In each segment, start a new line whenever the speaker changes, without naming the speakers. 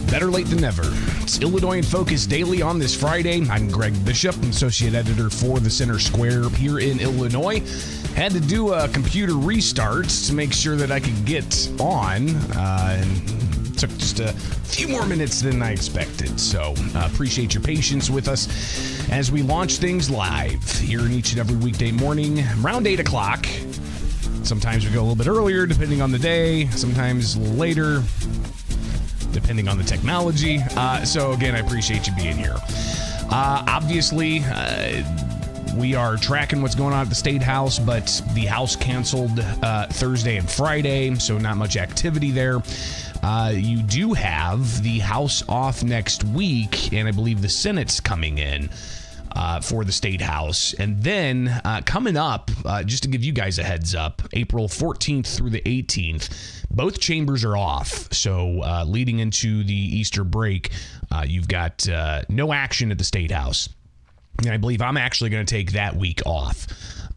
Better late than never. It's Illinois in Focus Daily on this Friday. I'm Greg Bishop, Associate Editor for the Center Square here in Illinois. Had to do a computer restart to make sure that I could get on, and took just a few more minutes than I expected. So appreciate your patience with us as we launch things live here in each and every weekday morning around 8 o'clock. Sometimes we go a little bit earlier depending on the day, sometimes a little later depending on the technology. So again, I appreciate you being here. Obviously, we are tracking what's going on at the State House, but the House canceled Thursday and Friday, so not much activity there. You do have the House off next week, and I believe the Senate's coming in for the State House. And then coming up, just to give you guys a heads up, April 14th through the 18th, both chambers are off. So leading into the Easter break, you've got no action at the State House. And I believe I'm actually going to take that week off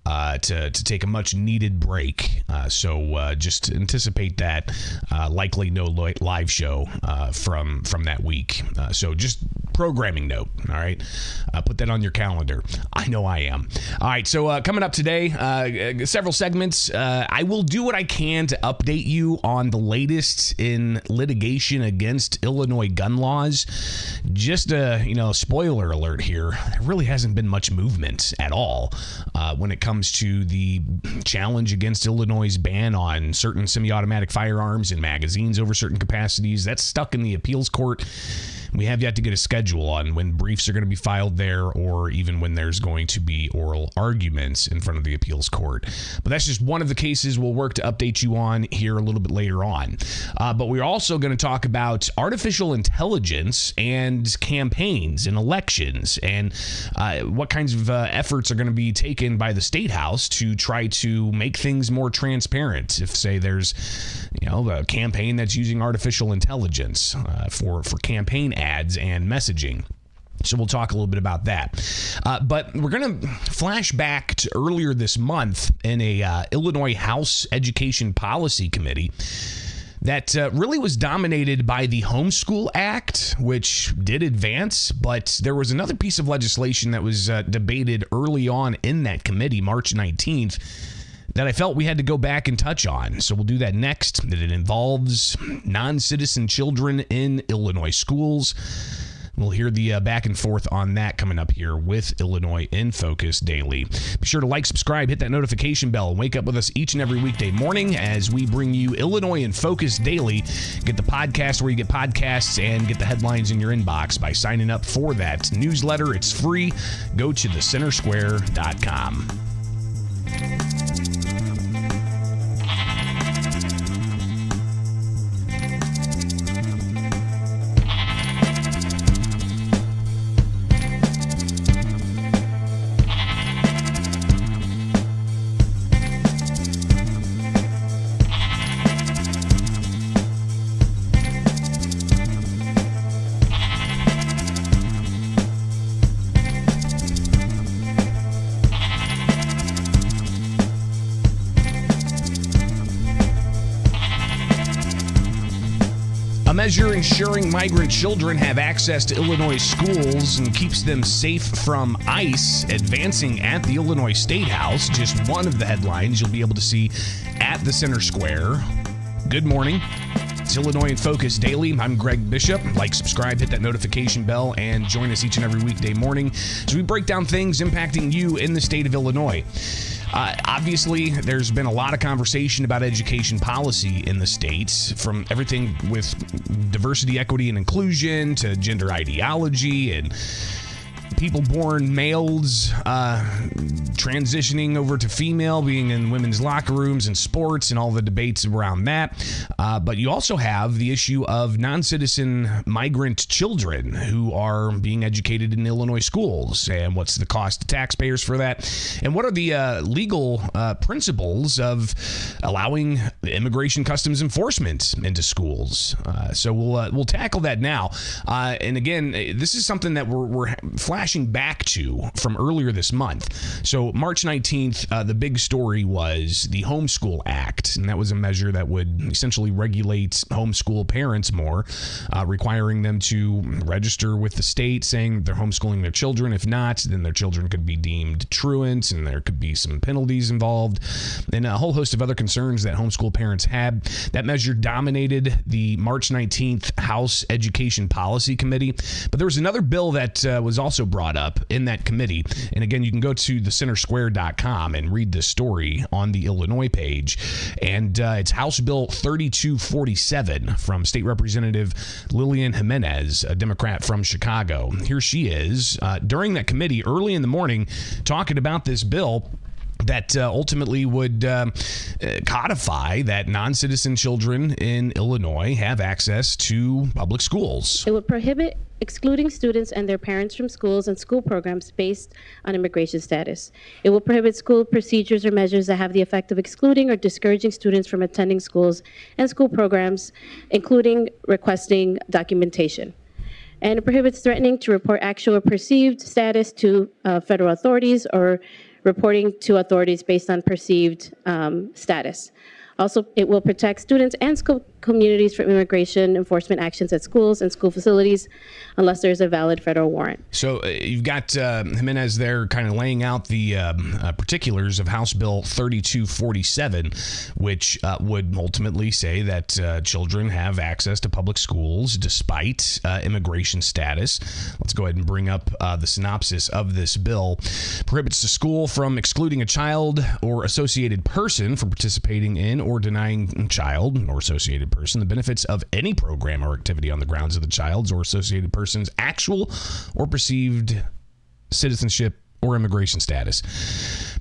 to take a much needed break. So just anticipate that. Likely no live show from that week. So just programming note. All right. Put that on your calendar. I know I am. All right. So coming up today, several segments. I will do what I can to update you on the latest in litigation against Illinois gun laws. Just a, spoiler alert here. There really hasn't been much movement at all when it comes to the challenge against Illinois' ban on certain semi-automatic firearms and magazines over certain capacities. That's stuck in the appeals court. We have yet to get a schedule on when briefs are going to be filed there, or even when there's going to be oral arguments in front of the appeals court. But that's just one of the cases we'll work to update you on here a little bit later on. But we're also going to talk about artificial intelligence and campaigns and elections, and what kinds of efforts are going to be taken by the State House to try to make things more transparent. If, say, there's a campaign that's using artificial intelligence for campaign ads and messaging. So we'll talk a little bit about that. But we're going to flash back to earlier this month in a Illinois House Education Policy Committee that really was dominated by the Homeschool Act, which did advance, but there was another piece of legislation that was debated early on in that committee, March 19th, that I felt we had to go back and touch on. So we'll do that next. That it involves non-citizen children in Illinois schools. We'll hear the back and forth on that coming up here with Illinois in Focus Daily. Be sure to like, subscribe, hit that notification bell, and wake up with us each and every weekday morning as we bring you Illinois in Focus Daily. Get the podcast where you get podcasts and get the headlines in your inbox by signing up for that newsletter. It's free. Go to thecentersquare.com. A measure ensuring migrant children have access to Illinois schools and keeps them safe from ICE advancing at the Illinois State House. Just one of the headlines you'll be able to see at the Center Square. Good morning. It's Illinois in Focus Daily. I'm Greg Bishop. Like, subscribe, hit that notification bell, and join us each and every weekday morning as we break down things impacting you in the state of Illinois. Obviously, there's been a lot of conversation about education policy in the state, from everything with diversity, equity, and inclusion to gender ideology and people born males transitioning over to female, being in women's locker rooms and sports and all the debates around that. But you also have the issue of non-citizen migrant children who are being educated in Illinois schools, and what's the cost to taxpayers for that, and what are the legal principles of allowing immigration customs enforcement into schools. So we'll tackle that now. And again, this is something that we're flashing back to from earlier this month. So March 19th, the big story was the Homeschool Act, and that was a measure that would essentially regulate homeschool parents more, requiring them to register with the state saying they're homeschooling their children. If not, then their children could be deemed truant, and there could be some penalties involved, and a whole host of other concerns that homeschool parents had. That measure dominated the March 19th House Education Policy Committee, but there was another bill that was also brought up in that committee. And again, you can go to thecentersquare.com and read this story on the Illinois page. And it's House Bill 3247 from State Representative Lillian Jimenez, a Democrat from Chicago. Here she is during that committee early in the morning talking about this bill that ultimately would codify that non-citizen children in Illinois have access to public schools.
It would prohibit excluding students and their parents from schools and school programs based on immigration status. It will prohibit school procedures or measures that have the effect of excluding or discouraging students from attending schools and school programs, including requesting documentation. And it prohibits threatening to report actual or perceived status to federal authorities or reporting to authorities based on perceived status. Also, it will protect students and school communities from immigration enforcement actions at schools and school facilities unless there's a valid federal warrant.
So you've got Jimenez there kind of laying out the particulars of House Bill 3247, which would ultimately say that children have access to public schools despite immigration status. Let's go ahead and bring up the synopsis of this bill. Prohibits the school from excluding a child or associated person from participating in or denying a child or associated person the benefits of any program or activity on the grounds of the child's or associated person's actual or perceived citizenship or immigration status.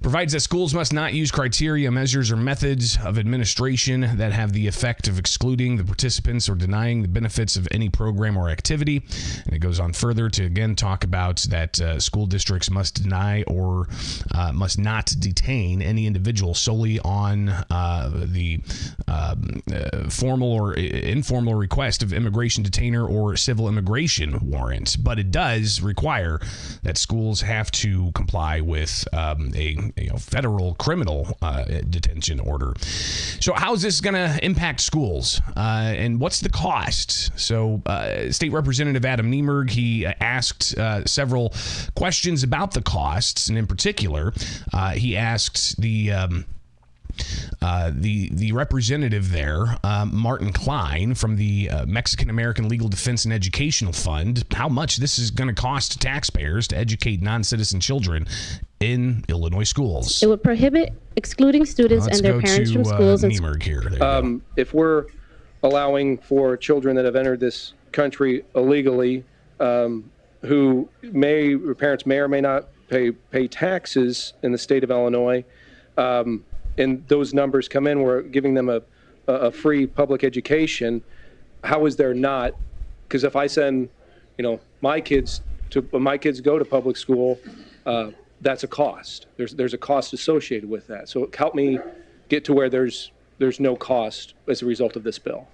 Provides that schools must not use criteria, measures, or methods of administration that have the effect of excluding the participants or denying the benefits of any program or activity. And it goes on further to again talk about that school districts must deny or must not detain any individual solely on the formal or informal request of immigration detainer or civil immigration warrant. But it does require that schools have to comply with a federal criminal detention order. So how is this going to impact schools? And what's the cost? So State Representative Adam Niemerg, he asked several questions about the costs. And in particular, he asked the representative there, Martin Klein from the Mexican American Legal Defense and Educational Fund, how much this is going to cost taxpayers to educate non-citizen children in Illinois schools.
It would prohibit excluding students and their parents from schools.
Niemerg here.
If we're allowing for children that have entered this country illegally, who parents may or may not pay taxes in the state of Illinois, and those numbers come in, we're giving them a free public education. How is there not? Because if I send, my kids go to public school, that's a cost. There's a cost associated with that. So help me get to where there's no cost as a result of this bill.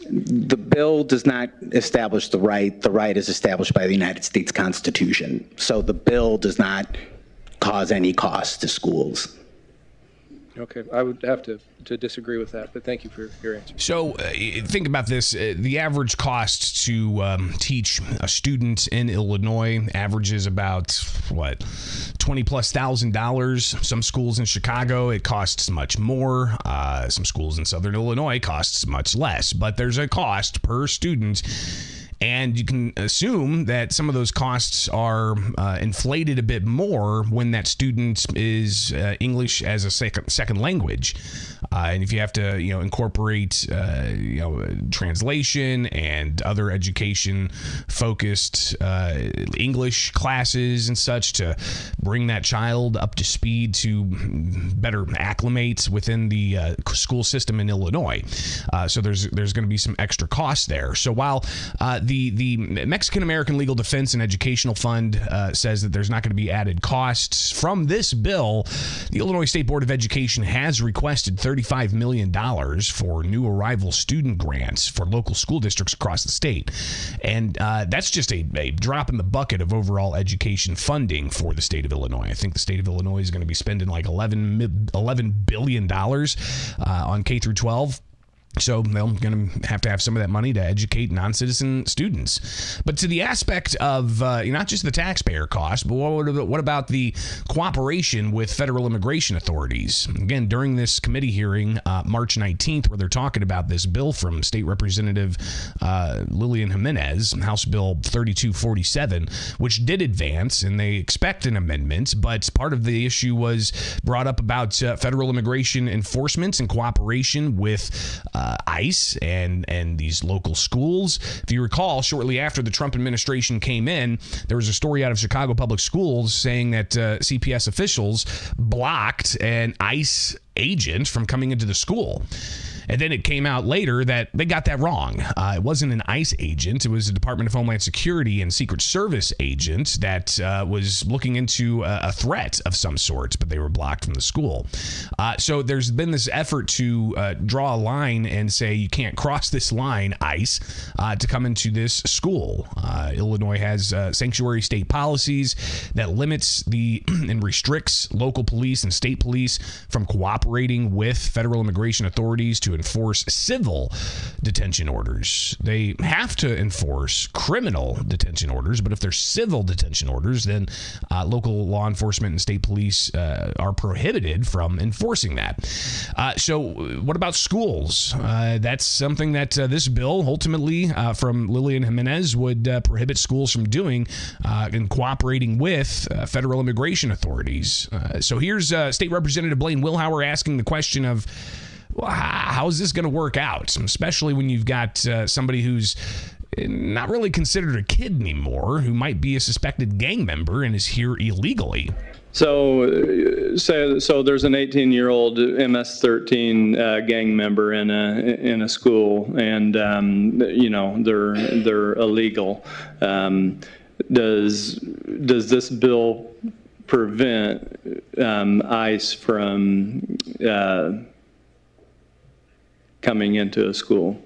The bill does not establish the right. The right is established by the United States Constitution. So the bill does not cause any cost to schools.
Okay, I would have to disagree with that, but thank you for your answer.
So think about this. The average cost to teach a student in Illinois averages about, $20,000+. Some schools in Chicago, it costs much more. Some schools in Southern Illinois costs much less. But there's a cost per student And you can assume that some of those costs are inflated a bit more when that student is English as a second language. And if you have to, incorporate, translation and other education-focused English classes and such to bring that child up to speed to better acclimate within the school system in Illinois. So there's going to be some extra costs there. So while the Mexican American Legal Defense and Educational Fund says that there's not going to be added costs from this bill, the Illinois State Board of Education has requested $35 million for new arrival student grants for local school districts across the state. And that's just a drop in the bucket of overall education funding for the state of Illinois. I think the state of Illinois is going to be spending like $11 billion on K through 12. So they're going to have some of that money to educate non-citizen students. But to the aspect of not just the taxpayer cost, but what about the cooperation with federal immigration authorities? Again, during this committee hearing, March 19th, where they're talking about this bill from State Representative Lillian Jimenez, House Bill 3247, which did advance, and they expect an amendment, but part of the issue was brought up about federal immigration enforcement and cooperation with ICE and these local schools. If you recall, shortly after the Trump administration came in, there was a story out of Chicago Public Schools saying that CPS officials blocked an ICE agent from coming into the school. And then it came out later that they got that wrong. It wasn't an ICE agent. It was a Department of Homeland Security and Secret Service agent that was looking into a threat of some sort, but they were blocked from the school. So there's been this effort to draw a line and say you can't cross this line, ICE, to come into this school. Illinois has sanctuary state policies that limits and restricts local police and state police from cooperating with federal immigration authorities to enforce civil detention orders. They have to enforce criminal detention orders, but if they're civil detention orders, then local law enforcement and state police are prohibited from enforcing that. So what about schools? That's something that this bill ultimately from Lillian Jimenez would prohibit schools from doing in cooperating with federal immigration authorities. So here's State Representative Blaine Wilhauer asking the question of, well, how is this going to work out, especially when you've got somebody who's not really considered a kid anymore, who might be a suspected gang member and is here illegally?
So there's an 18-year-old MS-13 gang member in a school, and they're illegal. Does this bill prevent ICE from coming into a school?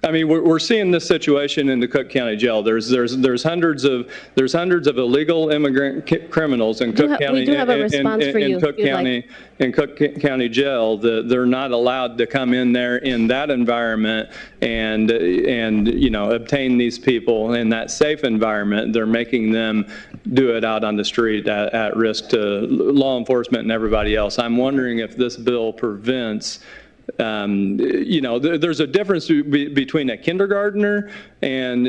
I mean, we're seeing this situation in the Cook County Jail. There's hundreds of illegal immigrant criminals in Cook County.
We do have a response for you.
In Cook County Jail, they're not allowed to come in there in that environment and obtain these people in that safe environment. They're making them do it out on the street at risk to law enforcement and everybody else. I'm wondering if this bill prevents. There's a difference between a kindergartner and,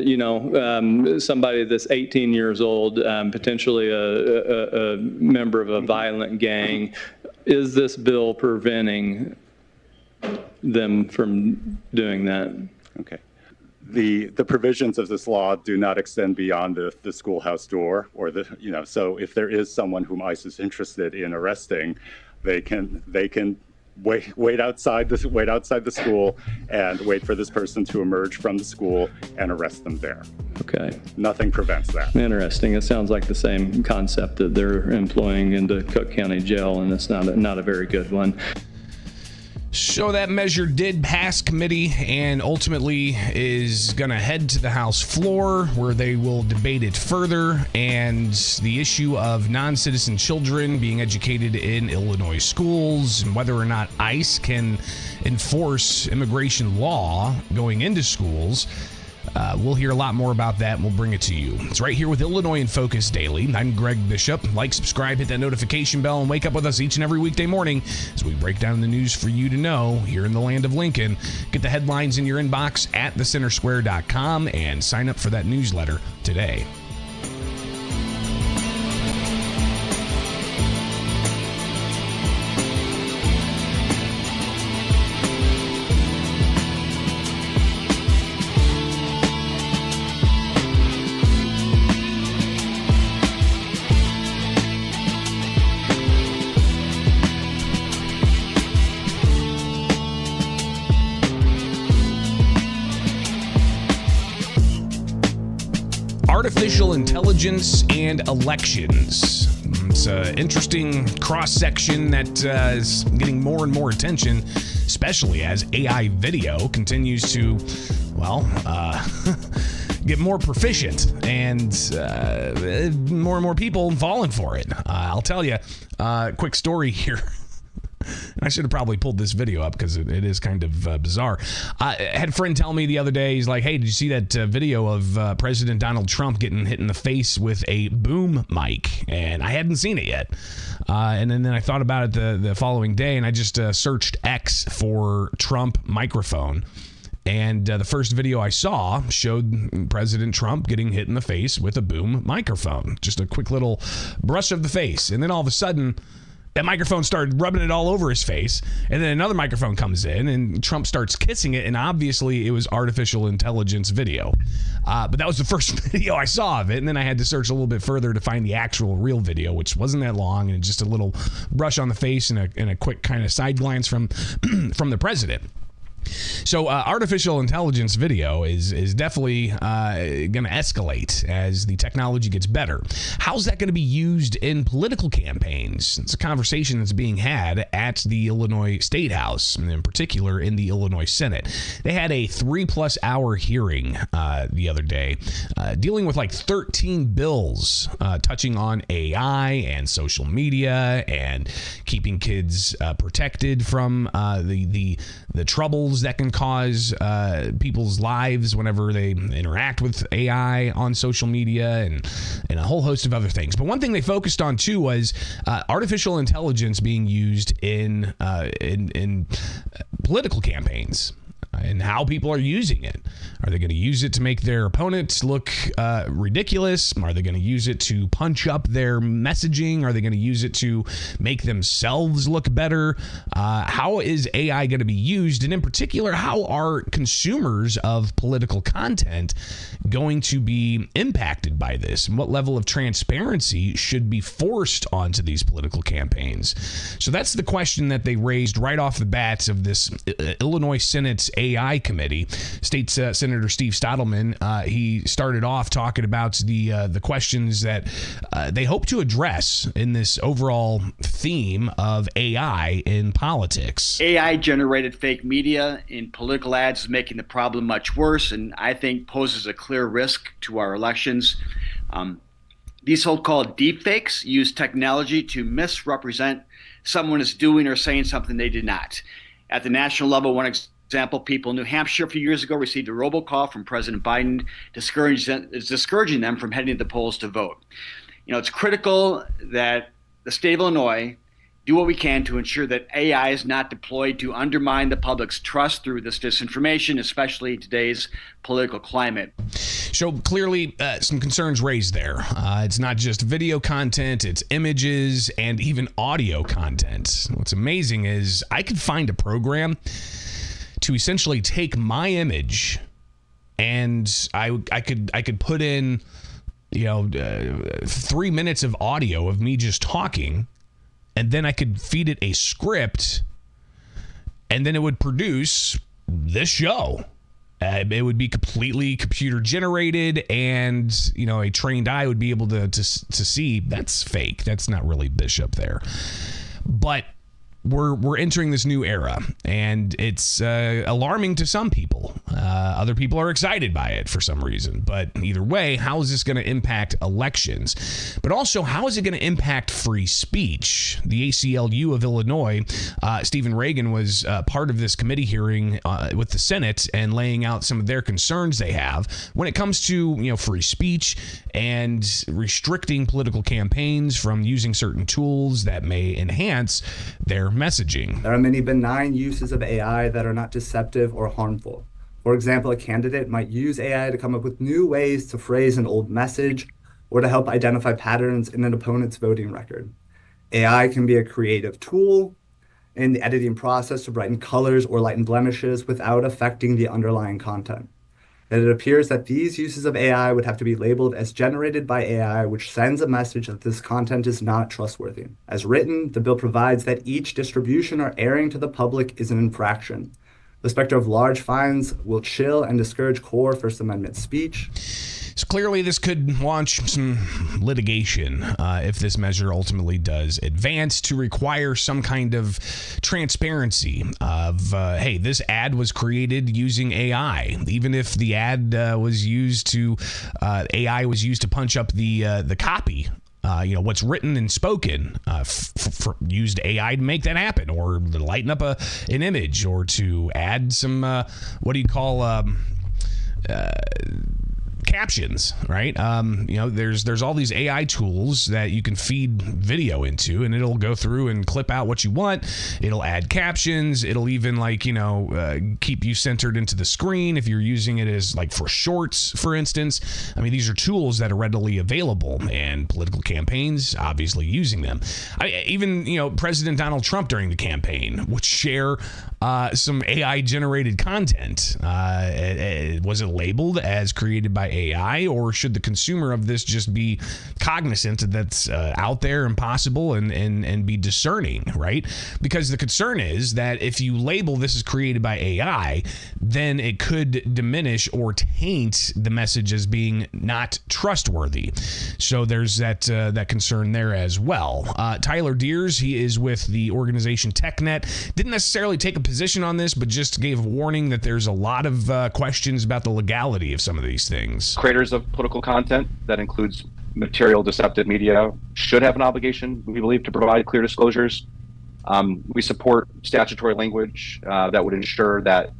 somebody that's 18 years old, potentially a member of a violent gang. Is this bill preventing them from doing that?
Okay. The provisions of this law do not extend beyond the schoolhouse door or so if there is someone whom ICE is interested in arresting, they can wait outside the school and wait for this person to emerge from the school and arrest them there.
Okay.
Nothing prevents that.
Interesting. It sounds like the same concept that they're employing in the Cook County Jail, and it's not a very good one.
So that measure did pass committee and ultimately is going to head to the House floor where they will debate it further, and the issue of non-citizen children being educated in Illinois schools and whether or not ICE can enforce immigration law going into schools. We'll hear a lot more about that, and we'll bring it to you. It's right here with Illinois in Focus Daily. I'm Greg Bishop. Like, subscribe, hit that notification bell, and wake up with us each and every weekday morning as we break down the news for you to know here in the land of Lincoln. Get the headlines in your inbox at thecentersquare.com and sign up for that newsletter today. Artificial intelligence and elections. It's an interesting cross-section that is getting more and more attention, especially as AI video continues to, get more proficient and more and more people falling for it. I'll tell you, quick story here. I should have probably pulled this video up because it is kind of bizarre. I had a friend tell me the other day, he's like, hey, did you see that video of President Donald Trump getting hit in the face with a boom mic? And I hadn't seen it yet. And then I thought about it the following day, and I just searched X for Trump microphone. And the first video I saw showed President Trump getting hit in the face with a boom microphone. Just a quick little brush of the face. And then all of a sudden, that microphone started rubbing it all over his face, and then another microphone comes in, and Trump starts kissing it, and obviously it was artificial intelligence video. But that was the first video I saw of it, and then I had to search a little bit further to find the actual real video, which wasn't that long, and just a little brush on the face and a quick kind of side glance from the president. So artificial intelligence video is definitely going to escalate as the technology gets better. How's that going to be used in political campaigns? It's a conversation that's being had at the Illinois State House, and in particular in the Illinois Senate. They had a 3+ hour hearing the other day dealing with like 13 bills touching on AI and social media and keeping kids protected from the troubles that can cause people's lives whenever they interact with AI on social media and a whole host of other things. But one thing they focused on too was artificial intelligence being used in political campaigns and how people are using it. Are they going to use it to make their opponents look ridiculous? Are they going to use it to punch up their messaging? Are they going to use it to make themselves look better? How is AI going to be used? And in particular, how are consumers of political content going to be impacted by this? And what level of transparency should be forced onto these political campaigns? So that's the question that they raised right off the bat of this Illinois Senate's AI committee. State Senator Steve Stottleman, he started off talking about the questions that they hope to address in this overall theme of AI in politics.
AI-generated fake media in political ads is making the problem much worse, and I think poses a clear risk to our elections. These so-called deepfakes use technology to misrepresent someone is doing or saying something they did not. At the national level, one example, people in New Hampshire a few years ago received a robocall from President Biden discouraging them from heading to the polls to vote. You know, it's critical that the state of Illinois do what we can to ensure that AI is not deployed to undermine the public's trust through this disinformation, especially in today's political climate.
So clearly some concerns raised there. It's not just video content, it's images and even audio content. What's amazing is I could find a program to essentially take my image and I could put in 3 minutes of audio of me just talking, and then I could feed it a script, and then it would produce this show. It would be completely computer generated, and a trained eye would be able to see that's fake. That's not really Bishop there. But we're entering this new era, and it's alarming to some people. Other people are excited by it for some reason. But either way, how is this going to impact elections? But also, how is it going to impact free speech? The ACLU of Illinois, Stephen Reagan was part of this committee hearing with the Senate and laying out some of their concerns they have when it comes to free speech and restricting political campaigns from using certain tools that may enhance their messaging.
There are many benign uses of AI that are not deceptive or harmful. For example, a candidate might use AI to come up with new ways to phrase an old message or to help identify patterns in an opponent's voting record. AI can be a creative tool in the editing process to brighten colors or lighten blemishes without affecting the underlying content. And it appears that these uses of AI would have to be labeled as generated by AI, which sends a message that this content is not trustworthy. As written, the bill provides that each distribution or airing to the public is an infraction. The specter of large fines will chill and discourage core First Amendment speech.
So clearly this could launch some litigation if this measure ultimately does advance to require some kind of transparency of, hey, this ad was created using AI. Even if the ad was used to, AI was used to punch up the copy. What's written and spoken, used AI to make that happen, or to lighten up an image, or to add some, captions, right? There's all these AI tools that you can feed video into, and it'll go through and clip out what you want. It'll add captions. It'll even keep you centered into the screen if you're using it as for shorts, for instance. I mean, these are tools that are readily available, and political campaigns obviously using them. Even President Donald Trump during the campaign would share some AI generated content. Was it labeled as created by AI, or should the consumer of this just be cognizant that that's out there and possible and be discerning, right? Because the concern is that if you label this as created by AI, then it could diminish or taint the message as being not trustworthy. So there's that concern there as well. Tyler Deers, he is with the organization TechNet, didn't necessarily take a position on this, but just gave a warning that there's a lot of questions about the legality of some of these things.
Creators of political content that includes material deceptive media should have an obligation, we believe, to provide clear disclosures. We support statutory language that would ensure that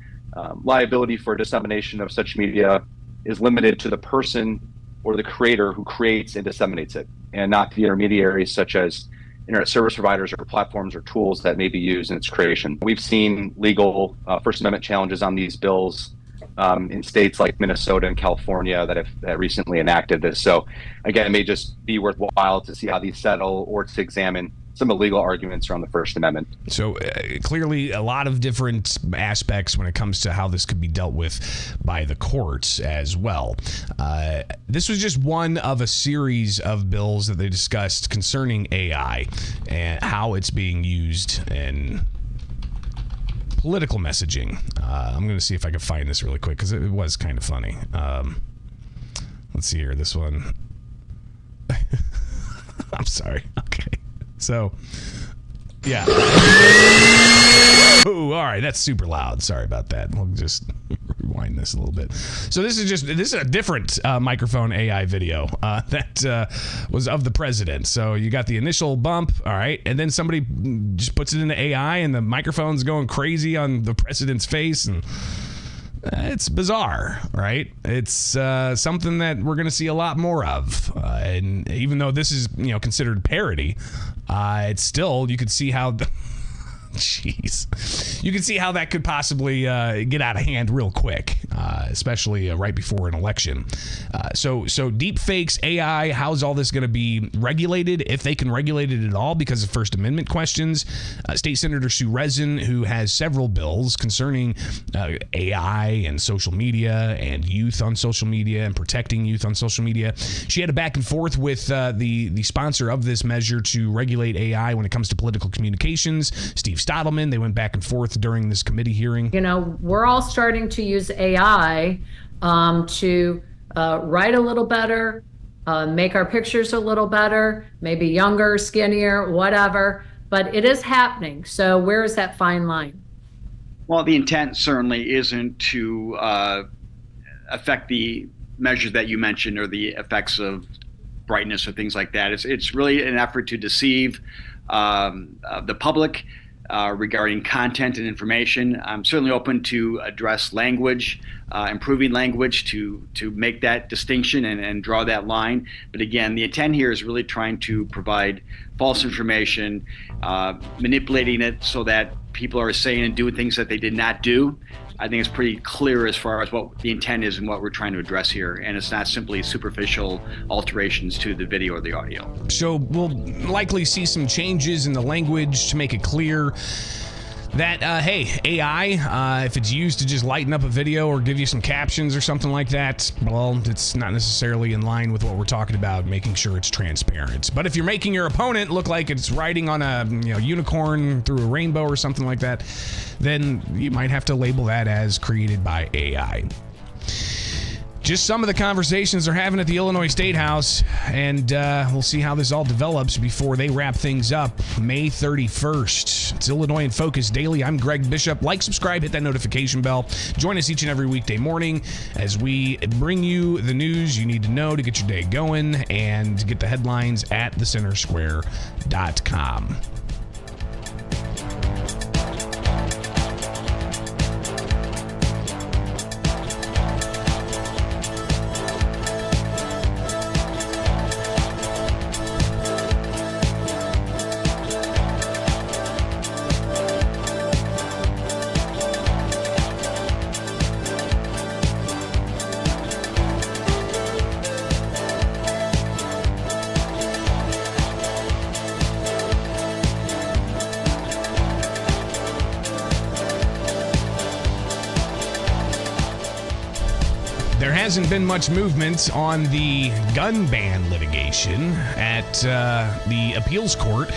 liability for dissemination of such media is limited to the person or the creator who creates and disseminates it, and not the intermediaries such as internet service providers or platforms or tools that may be used in its creation. We've seen legal First Amendment challenges on these bills in states like Minnesota and California that have recently enacted this. So again, it may just be worthwhile to see how these settle, or to examine some of the legal arguments around the First Amendment.
So clearly a lot of different aspects when it comes to how this could be dealt with by the courts as well. This was just one of a series of bills that they discussed concerning AI and how it's being used in political messaging. I'm going to see if I can find this really quick because it was kind of funny. Let's see here. This one. I'm sorry. Okay. So, yeah. Ooh, all right, that's super loud. Sorry about that. We'll just rewind this a little bit. So this is a different microphone AI video that was of the president. So you got the initial bump, all right, and then somebody just puts it into AI, and the microphone's going crazy on the president's face, and it's bizarre, right? It's something that we're going to see a lot more of. And even though this is, considered parody, it's still, you could see how... Jeez. You can see how that could possibly get out of hand real quick, especially right before an election. So deep fakes, AI, how's all this going to be regulated, if they can regulate it at all, because of First Amendment questions? State Senator Sue Rezin, who has several bills concerning AI and social media and youth on social media and protecting youth on social media. She had a back and forth with the sponsor of this measure to regulate AI when it comes to political communications, Steve Stottleman. They went back and forth during this committee hearing.
We're all starting to use AI to write a little better, make our pictures a little better, maybe younger, skinnier, whatever. but it is happening. So where is that fine line?
Well, the intent certainly isn't to affect the measures that you mentioned or the effects of brightness or things like that. It's really an effort to deceive the public regarding content and information. I'm certainly open to address language, improving language to make that distinction and draw that line. But again, the intent here is really trying to provide false information, manipulating it so that people are saying and doing things that they did not do. I think it's pretty clear as far as what the intent is and what we're trying to address here. And it's not simply superficial alterations to the video or the audio.
So we'll likely see some changes in the language to make it clear that, hey, AI, if it's used to just lighten up a video or give you some captions or something like that, well, it's not necessarily in line with what we're talking about, making sure it's transparent. But if you're making your opponent look like it's riding on a unicorn through a rainbow or something like that, then you might have to label that as created by AI. Just some of the conversations they're having at the Illinois State House, and we'll see how this all develops before they wrap things up May 31st. It's Illinois in Focus Daily. I'm Greg Bishop. Like, subscribe, hit that notification bell. Join us each and every weekday morning as we bring you the news you need to know to get your day going and get the headlines at thecentersquare.com. There hasn't been much movement on the gun ban litigation at the appeals court,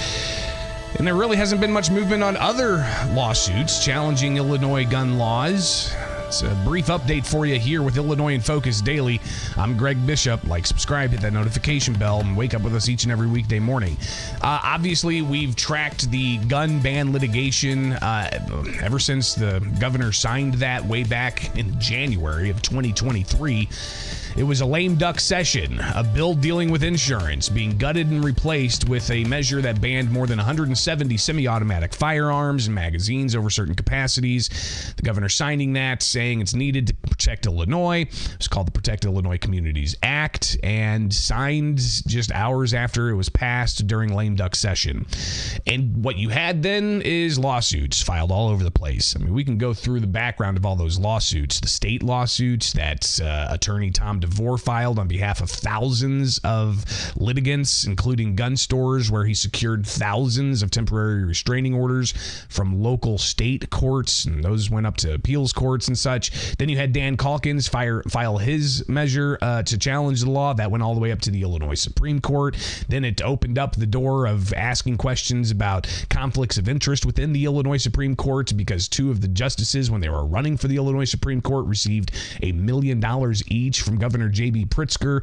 and there really hasn't been much movement on other lawsuits challenging Illinois gun laws. It's a brief update for you here with Illinois in Focus Daily. I'm Greg Bishop. Like, subscribe, hit that notification bell, and wake up with us each and every weekday morning. Obviously, we've tracked the gun ban litigation ever since the governor signed that way back in January of 2023. It was a lame duck session, a bill dealing with insurance being gutted and replaced with a measure that banned more than 170 semi-automatic firearms and magazines over certain capacities. The governor signing that, saying it's needed to protect Illinois. It's called the Protect Illinois Communities Act, and signed just hours after it was passed during lame duck session. And what you had then is lawsuits filed all over the place. I mean, we can go through the background of all those lawsuits. The state lawsuits that attorney Tom DeVore filed on behalf of thousands of litigants, including gun stores, where he secured thousands of temporary restraining orders from local state courts, and those went up to appeals courts and such. Then you had Dan Calkins file his measure to challenge the law. That went all the way up to the Illinois Supreme Court. Then it opened up the door of asking questions about conflicts of interest within the Illinois Supreme Court, because two of the justices, when they were running for the Illinois Supreme Court, received $1 million each from Governor J.B. Pritzker,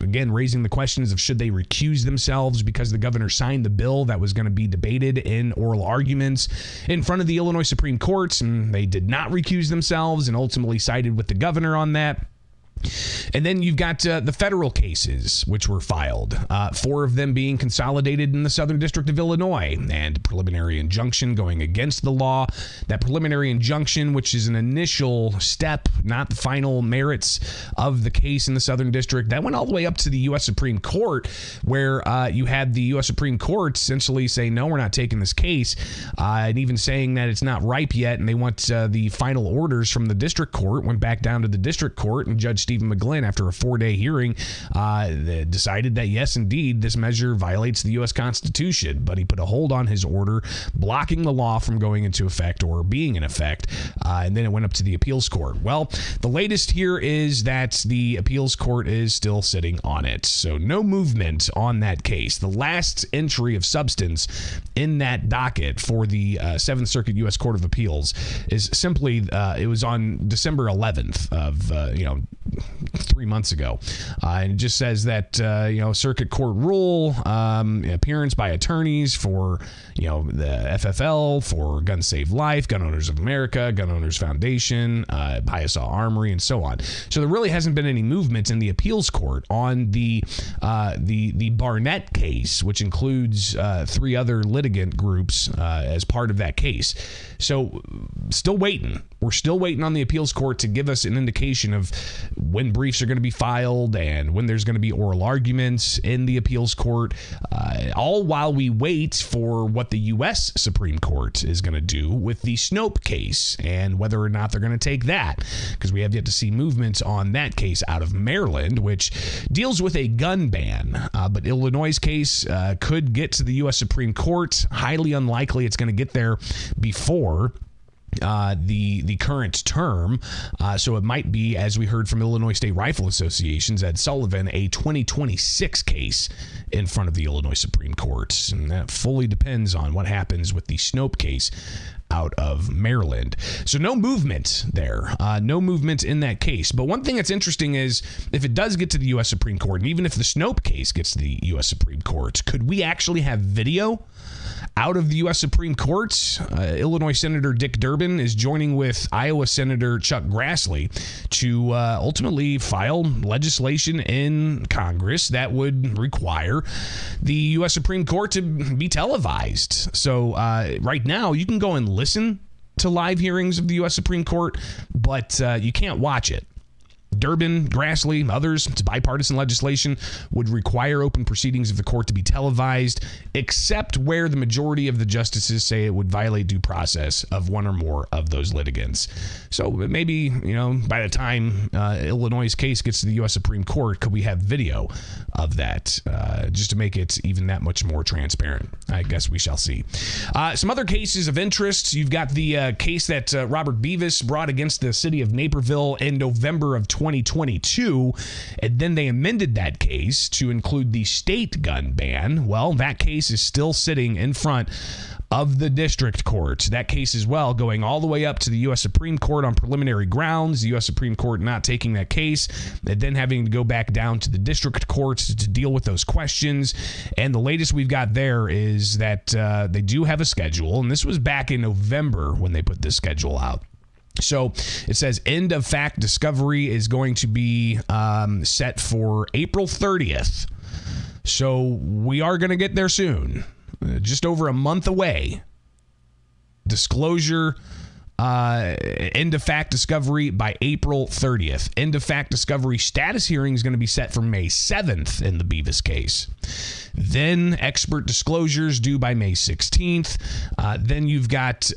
again, raising the questions of should they recuse themselves because the governor signed the bill that was going to be debated in oral arguments in front of the Illinois Supreme Court, and they did not recuse themselves and ultimately sided with the governor on that. And then you've got the federal cases, which were filed, 4 of them being consolidated in the Southern District of Illinois, and preliminary injunction going against the law. That preliminary injunction, which is an initial step, not the final merits of the case in the Southern District, that went all the way up to the U.S. Supreme Court, where you had the U.S. Supreme Court essentially say, no, we're not taking this case, and even saying that it's not ripe yet, and they want the final orders from the district court. Went back down to the district court, and Judge Stephen McGlynn, after a 4-day hearing, decided that yes, indeed, this measure violates the U.S. Constitution, but he put a hold on his order, blocking the law from going into effect or being in effect, and then it went up to the appeals court. Well, the latest here is that the appeals court is still sitting on it, so no movement on that case. The last entry of substance in that docket for the 7th Circuit U.S. Court of Appeals is simply, it was on December 11th of, 3 months ago. And it just says that, circuit court rule, appearance by attorneys for, the FFL, for Gun Save Life, Gun Owners of America, Gun Owners Foundation, Piasaw Armory, and so on. So there really hasn't been any movement in the appeals court on the Barnett case, which includes 3 other litigant groups as part of that case. So still waiting. We're still waiting on the appeals court to give us an indication of when briefs are going to be filed and when there's going to be oral arguments in the appeals court, all while we wait for what the U.S. Supreme Court is going to do with the Snopes case and whether or not they're going to take that, because we have yet to see movements on that case out of Maryland, which deals with a gun ban. But Illinois' case could get to the U.S. Supreme Court. Highly unlikely it's going to get there before the current term. So it might be, as we heard from Illinois State Rifle Association's Ed Sullivan, a 2026 case in front of the Illinois Supreme Court. And that fully depends on what happens with the Snopes case out of Maryland. So no movement there, no movement in that case. But one thing that's interesting is if it does get to the U.S. Supreme Court, and even if the Snopes case gets to the U.S. Supreme Court, could we actually have video out of the U.S. Supreme Court? Illinois Senator Dick Durbin is joining with Iowa Senator Chuck Grassley to ultimately file legislation in Congress that would require the U.S. Supreme Court to be televised. So right now, you can go and listen to live hearings of the U.S. Supreme Court, but you can't watch it. Durbin, Grassley, others, it's bipartisan legislation, would require open proceedings of the court to be televised, except where the majority of the justices say it would violate due process of one or more of those litigants. So maybe, by the time Illinois' case gets to the U.S. Supreme Court, could we have video of that just to make it even that much more transparent? I guess we shall see. Some other cases of interest. You've got the case that Robert Beavis brought against the city of Naperville in November of 2022, and then they amended that case to include the state gun ban. Well, that case is still sitting in front of the district court. That case as well going all the way up to the U.S. Supreme Court on preliminary grounds, the U.S. Supreme Court not taking that case, and then having to go back down to the district courts to deal with those questions. And the latest we've got there is that they do have a schedule, and this was back in November when they put this schedule out. So it says end of fact discovery is going to be set for April 30th. So we are going to get there soon, just over a month away. Disclosure, end of fact discovery by April 30th. End of fact discovery status hearing is going to be set for May 7th in the Beavis case. Then expert disclosures due by May 16th. Then you've got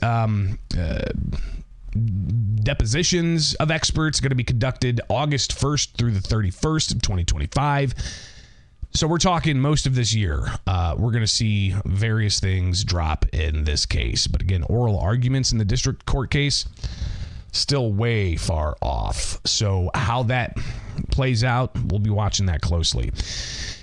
depositions of experts going to be conducted August 1st through the 31st of 2025. So we're talking most of this year. We're going to see various things drop in this case. But again, oral arguments in the district court case, still way far off. So how that plays out, we'll be watching that closely.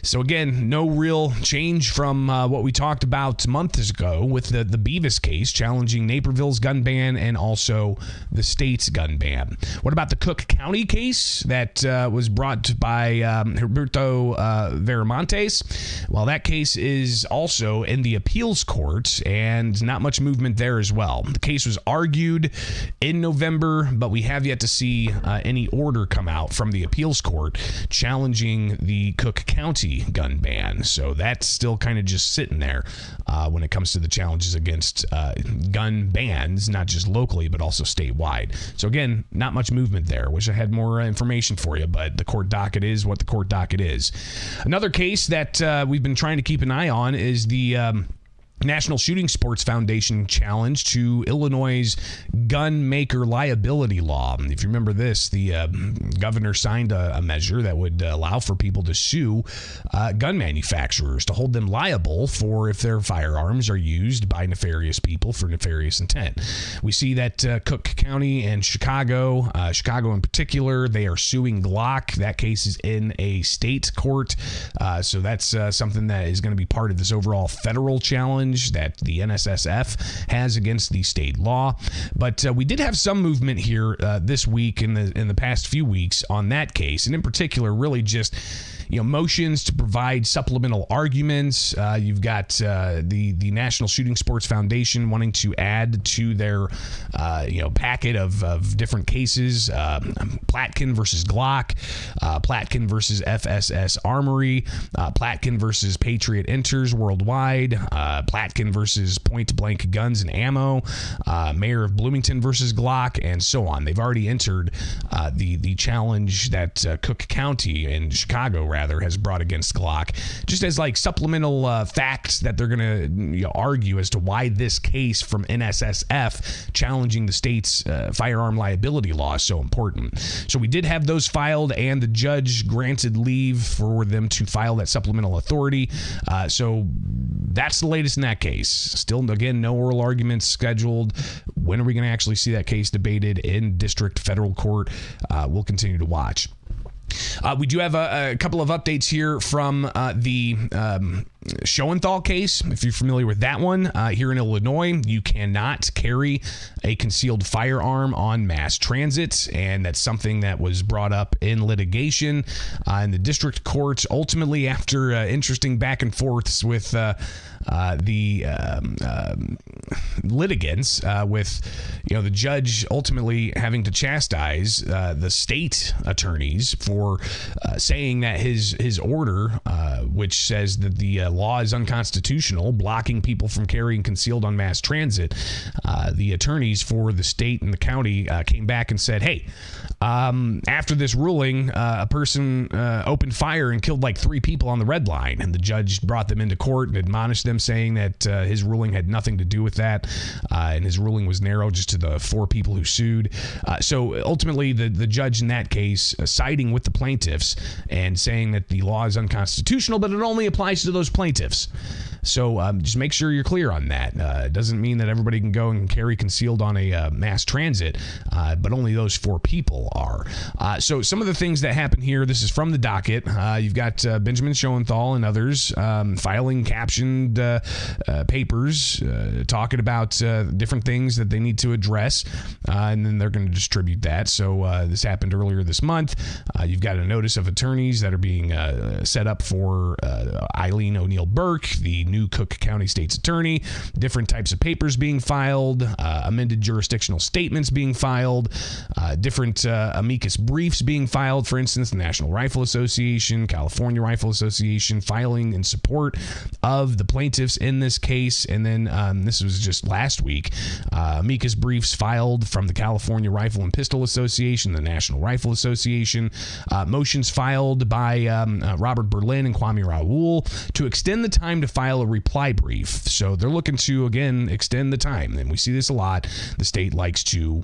So again, no real change from what we talked about months ago with the Beavis case challenging Naperville's gun ban and also the state's gun ban. What about the Cook County case that was brought by Roberto Viramontes? Well, that case is also in the appeals court and not much movement there as well. The case was argued in November, but we have yet to see any order come out from the appeals court challenging the Cook County gun ban. So that's still kind of just sitting there when it comes to the challenges against gun bans, not just locally, but also statewide. So again, not much movement there. Wish I had more information for you, but the court docket is what the court docket is. Another case that we've been trying to keep an eye on is the National Shooting Sports Foundation challenge to Illinois' gun maker liability law. If you remember this, the governor signed a measure that would allow for people to sue gun manufacturers to hold them liable for if their firearms are used by nefarious people for nefarious intent. We see that Cook County and Chicago in particular, they are suing Glock. That case is in a state court. So that's something that is going to be part of this overall federal challenge challenge that the NSSF has against the state law. But we did have some movement here this week in the past few weeks on that case, and in particular, really just motions to provide supplemental arguments. You've got the National Shooting Sports Foundation wanting to add to their packet of different cases. Platkin versus Glock, Platkin versus FSS Armory, Platkin versus Patriot Enters Worldwide, Platkin versus Point Blank Guns and Ammo, Mayor of Bloomington versus Glock, and so on. They've already entered the challenge that Cook County in Chicago has brought against Glock, just as like supplemental facts that they're going to argue as to why this case from NSSF challenging the state's firearm liability law is so important. So we did have those filed, and the judge granted leave for them to file that supplemental authority. So that's the latest in that case. Still, again, no oral arguments scheduled. When are we going to actually see that case debated in district federal court? We'll continue to watch. We do have a couple of updates here from the Schoenthal case. If you're familiar with that one, here in Illinois, you cannot carry a concealed firearm on mass transit, and that's something that was brought up in litigation in the district court. Ultimately, after interesting back and forths with the litigants, with the judge ultimately having to chastise the state attorneys for saying that his order, which says that the law is unconstitutional, blocking people from carrying concealed on mass transit, the attorneys for the state and the county came back and said, hey, after this ruling, a person opened fire and killed like 3 people on the red line, and the judge brought them into court and admonished them, saying that his ruling had nothing to do with that, and his ruling was narrow just to the 4 people who sued. So ultimately, the judge in that case siding with the plaintiffs and saying that the law is unconstitutional, but it only applies to those plaintiffs. So just make sure you're clear on that. It doesn't mean that everybody can go and carry concealed on a mass transit, but only those 4 people are. So some of the things that happen here, this is from the docket. You've got Benjamin Schoenthal and others filing captioned papers talking about different things that they need to address, and then they're going to distribute that. So this happened earlier this month. You've got a notice of attorneys that are being set up for Eileen O'Neill Burke, the new Cook County State's attorney, different types of papers being filed, amended jurisdictional statements being filed, different amicus briefs being filed. For instance, the National Rifle Association, California Rifle Association filing in support of the plaintiffs in this case. And then this was just last week, amicus briefs filed from the California Rifle and Pistol Association, the National Rifle Association, motions filed by Robert Berlin and Kwame Raoul to extend the time to file a reply brief. So they're looking to, again, extend the time. And we see this a lot. The state likes to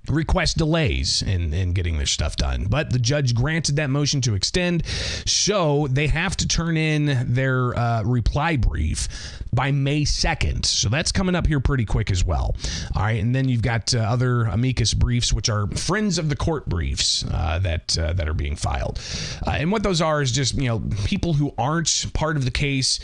request delays in getting their stuff done, but the judge granted that motion to extend, so they have to turn in their reply brief by May 2nd. So that's coming up here pretty quick as well. All right, and then you've got other amicus briefs, which are friends of the court briefs that are being filed. And what those are is just people who aren't part of the case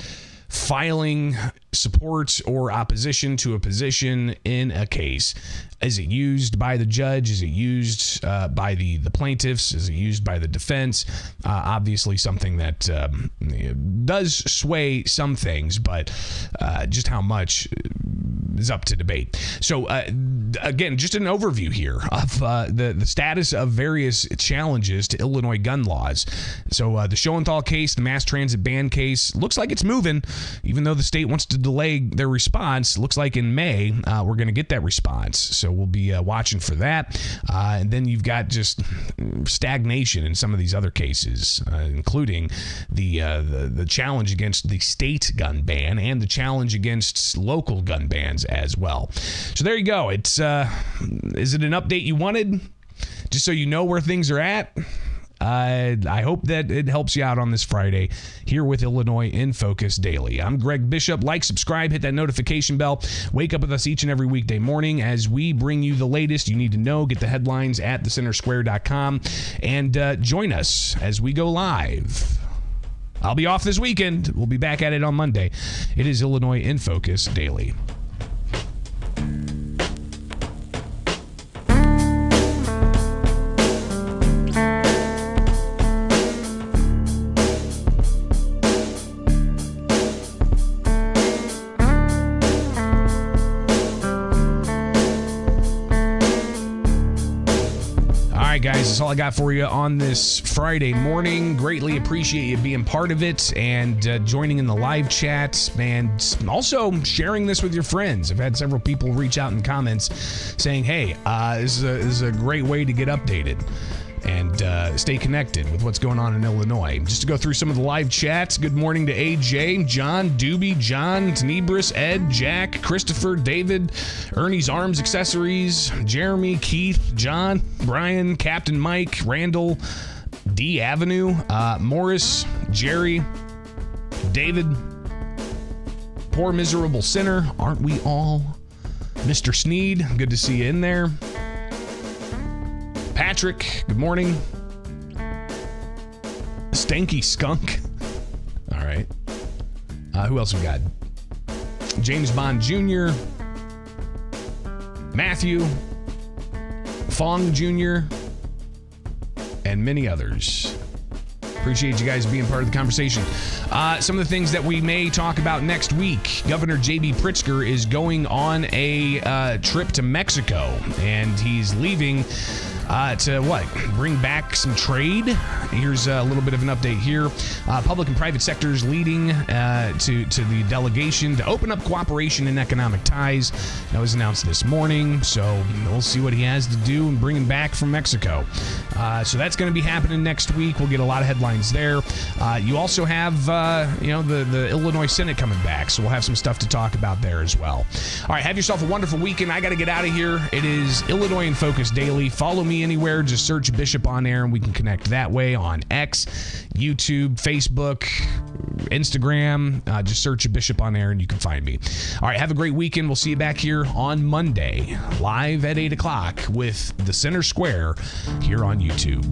filing support or opposition to a position in a case. Is it used by the judge? Is it used by the plaintiffs? Is it used by the defense? Obviously something that does sway some things, but just how much is up to debate. So again, just an overview here of the status of various challenges to Illinois gun laws. So the Schoenthal case, the mass transit ban case, looks like it's moving, even though the state wants to delay their response. Looks like in May we're going to get that response. So we'll be watching for that. And then you've got just stagnation in some of these other cases, including the challenge against the state gun ban and the challenge against local gun bans as well. So there you go. It's is it an update you wanted? Just so you know where things are at. I hope that it helps you out on this Friday here with Illinois in Focus Daily. I'm Greg Bishop. Like, subscribe, hit that notification bell. Wake up with us each and every weekday morning as we bring you the latest you need to know. Get the headlines at thecentersquare.com and join us as we go live. I'll be off this weekend. We'll be back at it on Monday. It is Illinois in Focus Daily. Guys, that's all I got for you on this Friday morning. Greatly appreciate you being part of it and joining in the live chat, and also sharing this with your friends. I've had several people reach out in comments saying, hey, this is a great way to get updated and stay connected with what's going on in Illinois. Just to go through some of the live chats, good morning to AJ, John, Doobie, John, Tenebris, Ed, Jack, Christopher, David, Ernie's Arms Accessories, Jeremy, Keith, John, Brian, Captain Mike, Randall, D Avenue, Morris, Jerry, David, Poor Miserable Sinner, aren't we all? Mr. Sneed, good to see you in there. Patrick, good morning. Stanky Skunk. All right. Who else we got? James Bond Jr., Matthew, Fong Jr., and many others. Appreciate you guys being part of the conversation. Some of the things that we may talk about next week. Governor J.B. Pritzker is going on a trip to Mexico, and he's leaving to what? Bring back some trade. Here's a little bit of an update here. Public and private sectors leading to the delegation to open up cooperation and economic ties. That was announced this morning, so we'll see what he has to do and bring him back from Mexico. So that's going to be happening next week. We'll get a lot of headlines there. You also have, the Illinois Senate coming back, so we'll have some stuff to talk about there as well. All right, have yourself a wonderful weekend. I got to get out of here. It is Illinois in Focus Daily. Follow me anywhere. Just search Bishop on Air, and we can connect that way on X, YouTube, Facebook, Instagram. Just search Bishop on Air, and you can find me. All right, have a great weekend. We'll see you back here on Monday, live at 8 o'clock with the Center Square here on YouTube.